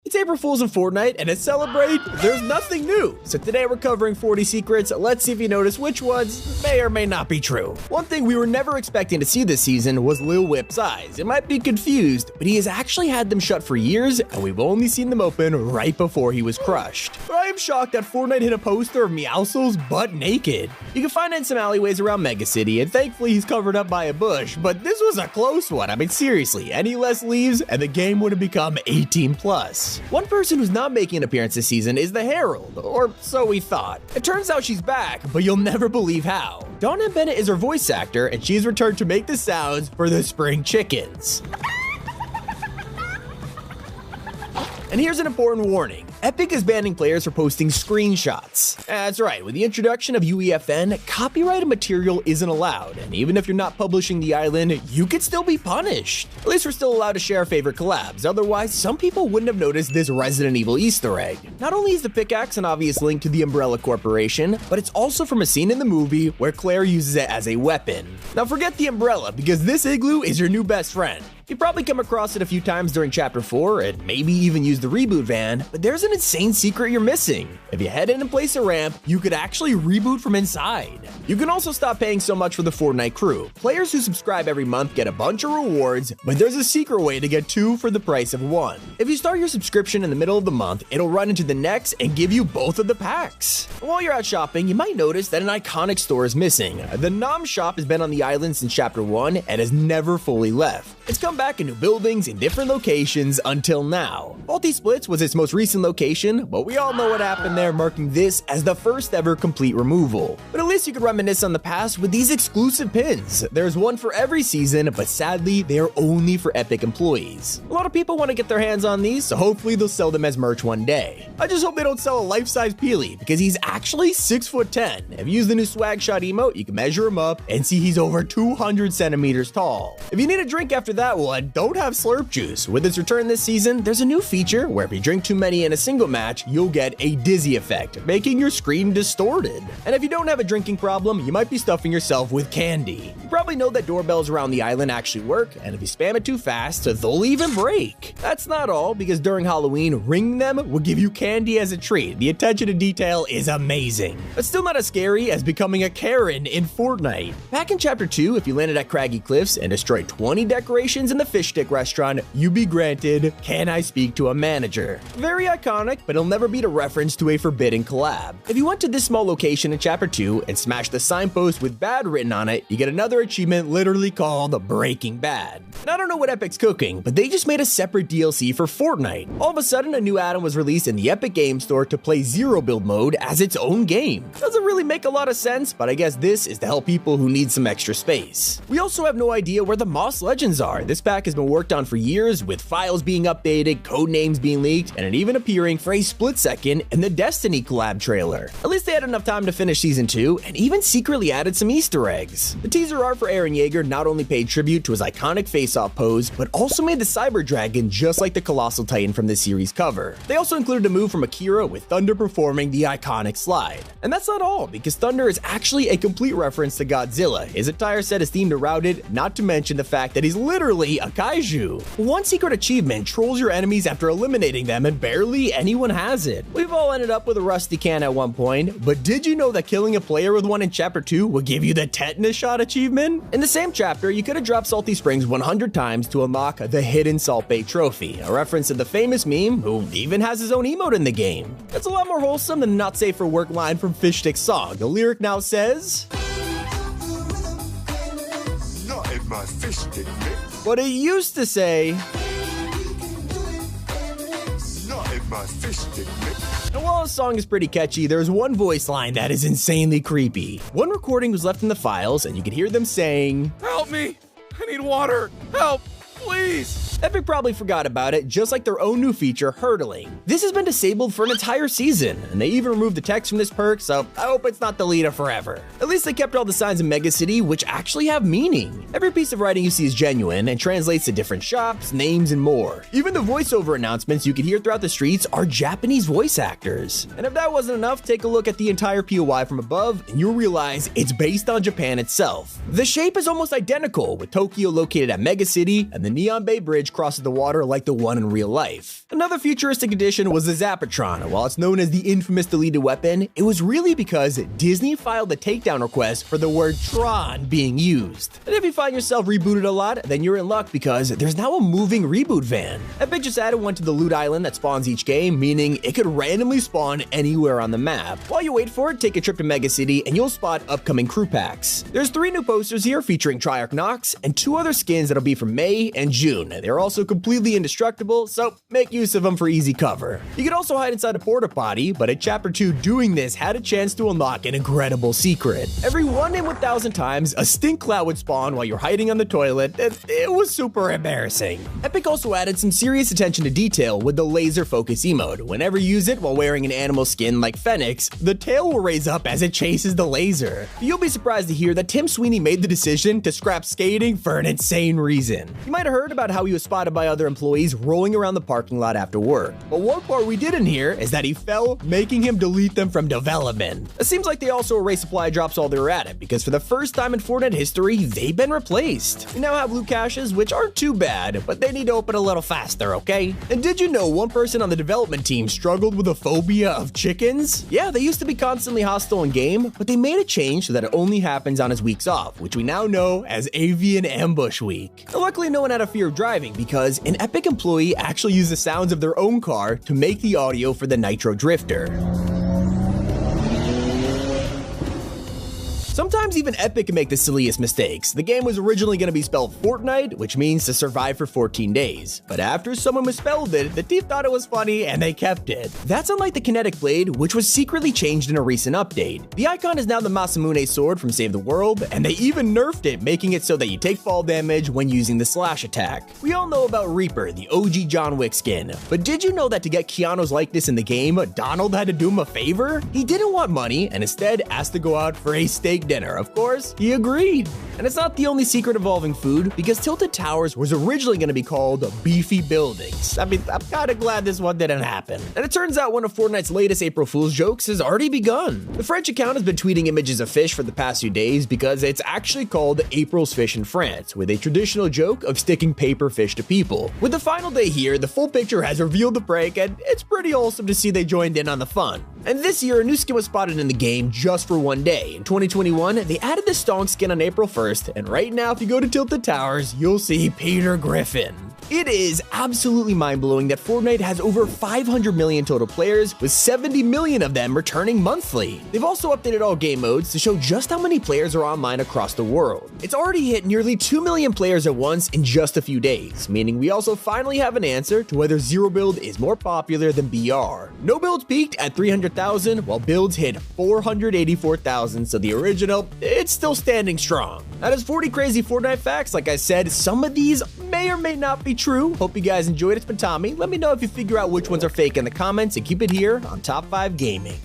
It's April Fool's in Fortnite, and to celebrate, there's nothing new. So today we're covering 40 secrets. Let's see if you notice which ones may or may not be true. One thing we were never expecting to see this season was Lil Whip's eyes. It might be confused, but he has actually had them shut for years, and we've only seen them open right before he was crushed. But I am shocked that Fortnite hit a poster of Meowscles butt naked. You can find it in some alleyways around Mega City, and thankfully he's covered up by a bush, but this was a close one. I mean, seriously, any less leaves and the game would have become 18 plus. One person who's not making an appearance this season is the Herald, or so we thought. It turns out she's back, but you'll never believe how. Donna Bennett is her voice actor, and she's returned to make the sounds for the spring chickens. And here's an important warning. Epic is banning players for posting screenshots. That's right, with the introduction of UEFN, copyrighted material isn't allowed, and even if you're not publishing the island, you could still be punished. At least we're still allowed to share our favorite collabs, otherwise some people wouldn't have noticed this Resident Evil Easter egg. Not only is the pickaxe an obvious link to the Umbrella Corporation, but it's also from a scene in the movie where Claire uses it as a weapon. Now forget the umbrella, because this igloo is your new best friend. You've probably come across it a few times during Chapter 4 and maybe even used the reboot van, but there's an insane secret you're missing. If you head in and place a ramp, you could actually reboot from inside. You can also stop paying so much for the Fortnite crew. Players who subscribe every month get a bunch of rewards, but there's a secret way to get 2 for the price of 1. If you start your subscription in the middle of the month, it'll run into the next and give you both of the packs. While you're out shopping, you might notice that an iconic store is missing. The Nom shop has been on the island since Chapter 1 and has never fully left. It's come back in new buildings in different locations until now. Faulty Splits was its most recent location, but we all know what happened there, marking this as the first ever complete removal. But at least you could reminisce on the past with these exclusive pins. There's one for every season, but sadly, they are only for Epic employees. A lot of people want to get their hands on these, so hopefully they'll sell them as merch one day. I just hope they don't sell a life-size Peely, because he's actually 6'10". If you use the new swag shot emote, you can measure him up and see he's over 200 centimeters tall. If you need a drink after that one, don't have slurp juice. With its return this season, there's a new feature where if you drink too many in a single match, you'll get a dizzy effect, making your screen distorted. And if you don't have a drinking problem, you might be stuffing yourself with candy. You probably know that doorbells around the island actually work, and if you spam it too fast, they'll even break. That's not all, because during Halloween, ringing them will give you candy as a treat. The attention to detail is amazing. But still not as scary as becoming a Karen in Fortnite. Back in Chapter 2, if you landed at Craggy Cliffs and destroyed 20 decorations in the fish stick restaurant, you'd be granted, "Can I speak to a manager?" Very iconic, but it'll never beat a reference to a forbidden collab. If you went to this small location in Chapter 2 and smashed the signpost with bad written on it, you get another achievement literally called Breaking Bad. And I don't know what Epic's cooking, but they just made a separate DLC for Fortnite. All of a sudden, a new add-on was released in the Epic Game Store to play Zero Build mode as its own game. Doesn't really make a lot of sense, but I guess this is to help people who need some extra space. We also have no idea where the Moss Legends are. This pack has been worked on for years, with files being updated, code names being leaked, and it even appearing for a split second in the Destiny collab trailer. At least they had enough time to finish Season 2, and even secretly added some Easter eggs. The teaser art for Eren Yeager not only paid tribute to his iconic face-off pose, but also made the Cyber Dragon just like the Colossal Titan from this series cover. They also included a move from Akira with Thunder performing the iconic slide. And that's not all, because Thunder is actually a complete reference to Godzilla. His entire set is themed around it, not to mention the fact that he's literally a kaiju. One secret achievement trolls your enemies after eliminating them, and barely anyone has it. We've all ended up with a rusty can at one point, but did you know that killing a player with one in Chapter 2 will give you the tetanus shot achievement? In the same chapter, you could have dropped Salty Springs 100 times to unlock the hidden Salt Bay trophy, a reference to the famous meme who even has his own emote in the game. That's a lot more wholesome than the not safe for work line from Fish Stick's song. The lyric now says, "Not in my fish stick mix." But it used to say, "Not in my fish stick mix." And while the song is pretty catchy, there's one voice line that is insanely creepy. One recording was left in the files, and you could hear them saying, "Help me! I need water! Help! Please!" Epic probably forgot about it, just like their own new feature, hurdling. This has been disabled for an entire season, and they even removed the text from this perk, so I hope it's not deleted forever. At least they kept all the signs in Mega City, which actually have meaning. Every piece of writing you see is genuine and translates to different shops, names, and more. Even the voiceover announcements you can hear throughout the streets are Japanese voice actors. And if that wasn't enough, take a look at the entire POI from above, and you'll realize it's based on Japan itself. The shape is almost identical, with Tokyo located at Mega City and the Neon Bay Bridge image crosses the water like the one in real life. Another futuristic addition was the Zapatron. While it's known as the infamous deleted weapon, it was really because Disney filed a takedown request for the word Tron being used. And if you find yourself rebooted a lot, then you're in luck because there's now a moving reboot van. Epic just added one to the loot island that spawns each game, meaning it could randomly spawn anywhere on the map. While you wait for it, take a trip to Mega City and you'll spot upcoming crew packs. There's 3 new posters here featuring Triarch Nox and 2 other skins that'll be for May and June. They're also completely indestructible, so make use of them for easy cover. You could also hide inside a porta potty, but in Chapter 2 doing this had a chance to unlock an incredible secret. Every 1 in 1,000 times, a stink cloud would spawn while you're hiding on the toilet. It was super embarrassing. Epic also added some serious attention to detail with the laser focus emote. Whenever you use it while wearing an animal skin like Phoenix, the tail will raise up as it chases the laser. You'll be surprised to hear that Tim Sweeney made the decision to scrap skating for an insane reason. You might have heard about how he was spotted by other employees rolling around the parking lot after work. But one part we didn't hear is that he fell, making him delete them from development. It seems like they also erased supply drops while they were at it, because for the first time in FORTNITE history, they've been replaced. We now have loot caches, which aren't too bad, but they need to open a little faster, okay? And did you know one person on the development team struggled with a phobia of chickens? Yeah, they used to be constantly hostile in game, but they made a change so that it only happens on his weeks off, which we now know as Avian Ambush Week. And luckily, no one had a fear of driving because an Epic employee actually used the sounds of their own car to make the audio for the Nitro Drifter. Sometimes even Epic can make the silliest mistakes. The game was originally going to be spelled Fortnite, which means to survive for 14 days. But after someone misspelled it, the team thought it was funny and they kept it. That's unlike the Kinetic Blade, which was secretly changed in a recent update. The icon is now the Masamune sword from Save the World, and they even nerfed it, making it so that you take fall damage when using the slash attack. We all know about Reaper, the OG John Wick skin, but did you know that to get Keanu's likeness in the game, Donald had to do him a favor? He didn't want money and instead asked to go out for a steak dinner. Of course, he agreed. And it's not the only secret involving food, because Tilted Towers was originally going to be called Beefy Buildings. I mean, I'm kind of glad this one didn't happen. And it turns out one of Fortnite's latest April Fool's jokes has already begun. The French account has been tweeting images of fish for the past few days because it's actually called April's Fish in France, with a traditional joke of sticking paper fish to people. With the final day here, the full picture has revealed the prank, and it's pretty awesome to see they joined in on the fun. And this year, a new skin was spotted in the game just for one day. In 2021, they added the Stone skin on April 1st, and right now if you go to Tilted Towers, you'll see Peter Griffin. It is absolutely mind-blowing that Fortnite has over 500 million total players, with 70 million of them returning monthly. They've also updated all game modes to show just how many players are online across the world. It's already hit nearly 2 million players at once in just a few days, meaning we also finally have an answer to whether Zero Build is more popular than BR. No builds peaked at 300,000, while builds hit 484,000, so the original, it's still standing strong. That is 40 crazy Fortnite facts. Like I said, some of these may or may not be true. Hope you guys enjoyed. It's been Tommy. Let me know if you figure out which ones are fake in the comments, and keep it here on Top 5 Gaming.